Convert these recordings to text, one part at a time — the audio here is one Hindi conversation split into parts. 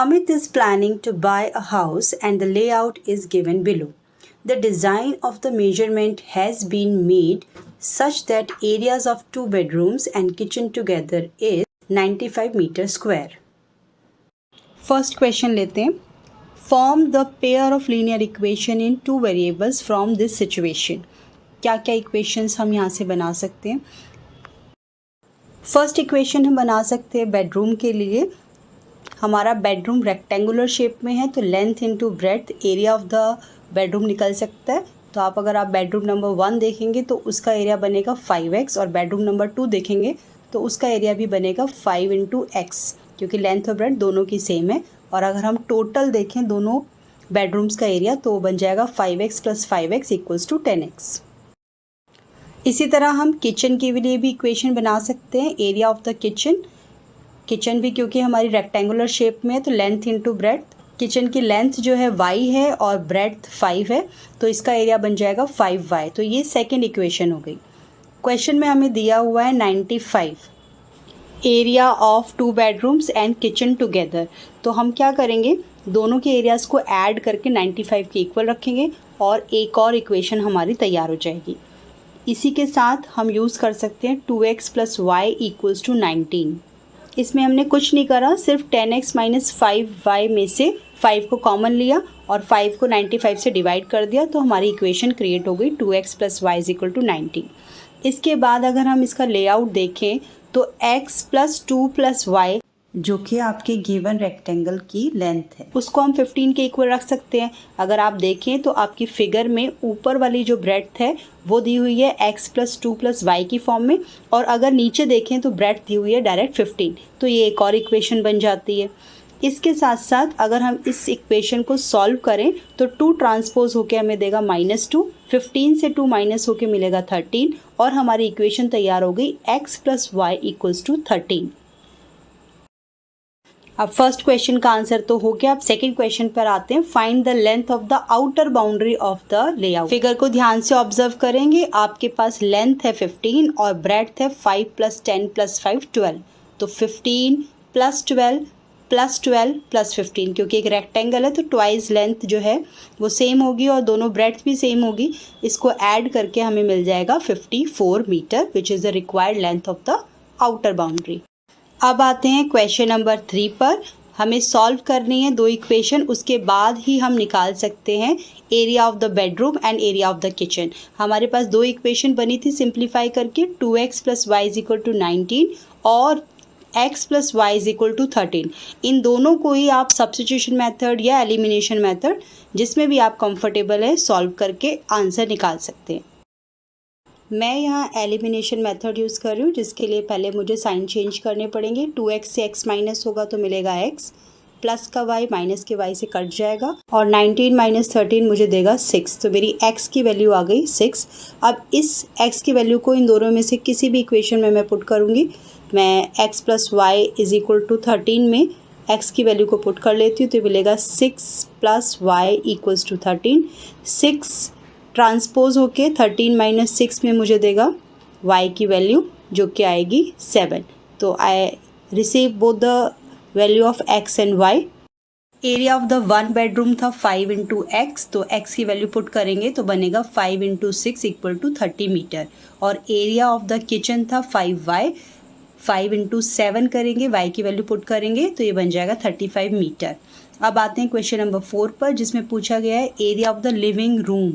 Amit is planning to buy a house and the layout is given below. The design of the measurement has been made such that areas of 2 bedrooms and kitchen together is 95 meter square. First question लेते हैं. Form the pair of linear equation in 2 variables from this situation. क्या क्या इक्वेशंस हम यहाँ से बना सकते हैं. फर्स्ट इक्वेशन हम बना सकते हैं बेडरूम के लिए. हमारा बेडरूम रेक्टेंगुलर शेप में है तो length into breadth area of the bedroom निकल सकता है. तो आप अगर आप बेडरूम नंबर 1 देखेंगे तो उसका एरिया बनेगा 5x और बेडरूम नंबर 2 देखेंगे तो उसका एरिया भी बनेगा 5 इंटू x क्योंकि लेंथ और ब्रेड्थ दोनों की सेम है. और अगर हम टोटल देखें दोनों बेडरूम्स का एरिया तो वो बन जाएगा 5x + 5x = 10x. इसी तरह हम किचन के लिए भी इक्वेशन बना सकते हैं. एरिया ऑफ द किचन भी क्योंकि हमारी रेक्टेंगुलर शेप में है तो लेंथ इंटू ब्रेड्थ. किचन की लेंथ जो है y है और ब्रेड्थ 5 है तो इसका एरिया बन जाएगा 5y. तो ये सेकंड इक्वेशन हो गई. क्वेश्चन में हमें दिया हुआ है 95 area of 2 bedrooms and kitchen together. तो हम क्या करेंगे दोनों के एरियाज़ को ऐड करके 95 के इक्वल रखेंगे और एक और इक्वेशन हमारी तैयार हो जाएगी. इसी के साथ हम यूज़ कर सकते हैं 2x + y = 19. इसमें हमने कुछ नहीं करा, सिर्फ 10x - 5y में से 5 को कॉमन लिया और 5 को 95 से डिवाइड कर दिया तो हमारी इक्वेशन क्रिएट हो गई 2x + y = 19. इसके बाद अगर हम इसका लेआउट देखें तो x + 2 + y जो कि आपके गिवन रेक्टेंगल की लेंथ है उसको हम 15 के इक्वल रख सकते हैं. अगर आप देखें तो आपकी फिगर में ऊपर वाली जो ब्रेड्थ है वो दी हुई है x + 2 + y की फॉर्म में और अगर नीचे देखें तो ब्रेड्थ दी हुई है डायरेक्ट 15. तो ये एक और इक्वेशन बन जाती है. इसके साथ साथ अगर हम इस इक्वेशन को सॉल्व करें तो 2 ट्रांसपोज होकर हमें देगा -2. 15 से 2 माइनस होकर मिलेगा 13 और हमारी इक्वेशन तैयार हो गई x + y = 13. अब फर्स्ट क्वेश्चन का आंसर तो हो गया. अब सेकंड क्वेश्चन पर आते हैं. Find the length of the outer boundary of the layout. Figure को ध्यान से ऑब्जर्व करेंगे. आपके पास लेंथ है 15 और ब्रेड्थ है 5 + 10 + 5 12. तो 15 + 12 + 12 + 15 क्योंकि एक रेक्टेंगल है तो ट्वाइस लेंथ जो है वो सेम होगी और दोनों ब्रेड्थ भी सेम होगी. इसको ऐड करके हमें मिल जाएगा 54 metre which is the required length of the outer boundary. अब आते हैं क्वेश्चन नंबर 3 पर. हमें सॉल्व करनी है 2 इक्वेशन, उसके बाद ही हम निकाल सकते हैं area of the bedroom and area of the kitchen. हमारे पास 2 इक्वेशन बनी थी सिंप्लीफाई करके 2x + y = 19 और x + y = 13. इन दोनों को ही आप सब्स्टिट्यूशन मेथड या एलिमिनेशन मेथड जिसमें भी आप कंफर्टेबल है सॉल्व करके आंसर निकाल सकते हैं. मैं यहाँ एलिमिनेशन मेथड यूज़ कर रही हूँ जिसके लिए पहले मुझे साइन चेंज करने पड़ेंगे. 2x से x माइनस होगा तो मिलेगा x, प्लस का y माइनस के y से कट जाएगा और 19 - 13 मुझे देगा 6. तो मेरी x की वैल्यू आ गई 6. अब इस x की वैल्यू को इन दोनों में से किसी भी इक्वेशन में मैं पुट करूँगी. मैं x + y = 13 में x की वैल्यू को पुट कर लेती हूँ तो मिलेगा 6 + y = 13. 6 ट्रांसपोज होके 13 - 6 में मुझे देगा y की वैल्यू जो कि आएगी 7. तो I receive both the value of x and y. Area of the 1 bedroom था 5 × x तो x की वैल्यू पुट करेंगे तो बनेगा 5 × 6 = 30 मीटर और एरिया ऑफ द किचन था 5y. 5 × 7 करेंगे y की वैल्यू पुट करेंगे तो ये बन जाएगा 35 मीटर. अब आते हैं क्वेश्चन नंबर 4 पर जिसमें पूछा गया है area of the living room.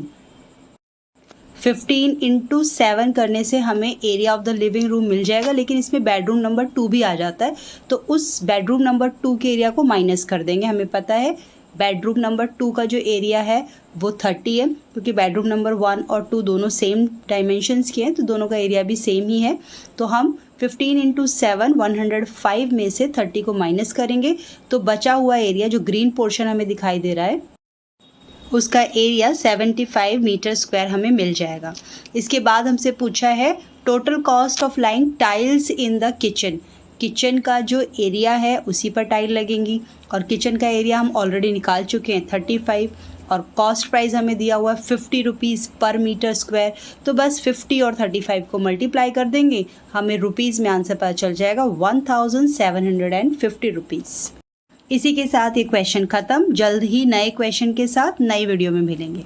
15 × 7 करने से हमें area of the living room मिल जाएगा लेकिन इसमें बेडरूम नंबर 2 भी आ जाता है तो उस बेडरूम नंबर 2 के एरिया को माइनस कर देंगे. हमें पता है बेडरूम नंबर 2 का जो एरिया है वो 30 है क्योंकि बेडरूम नंबर 1 और 2 दोनों सेम डायमेंशंस के हैं तो दोनों का एरिया भी सेम ही है. तो हम 15 × 7 105 में से 30 को माइनस करेंगे तो बचा हुआ एरिया जो ग्रीन पोर्शन हमें दिखाई दे रहा है उसका एरिया 75 मीटर स्क्वायर हमें मिल जाएगा. इसके बाद हमसे पूछा है total cost of lying tiles in the kitchen. Kitchen का जो एरिया है उसी पर टाइल लगेंगी और किचन का एरिया हम ऑलरेडी निकाल चुके हैं 35 और कॉस्ट प्राइस हमें दिया हुआ है 50 रुपीज़ पर मीटर स्क्वायर. तो बस 50 और 35 को मल्टीप्लाई कर देंगे हमें रुपीज़ में आंसर पता चल जाएगा 1750 रुपीज़. इसी के साथ ये क्वेश्चन खत्म। जल्द ही नए क्वेश्चन के साथ नई वीडियो में मिलेंगे।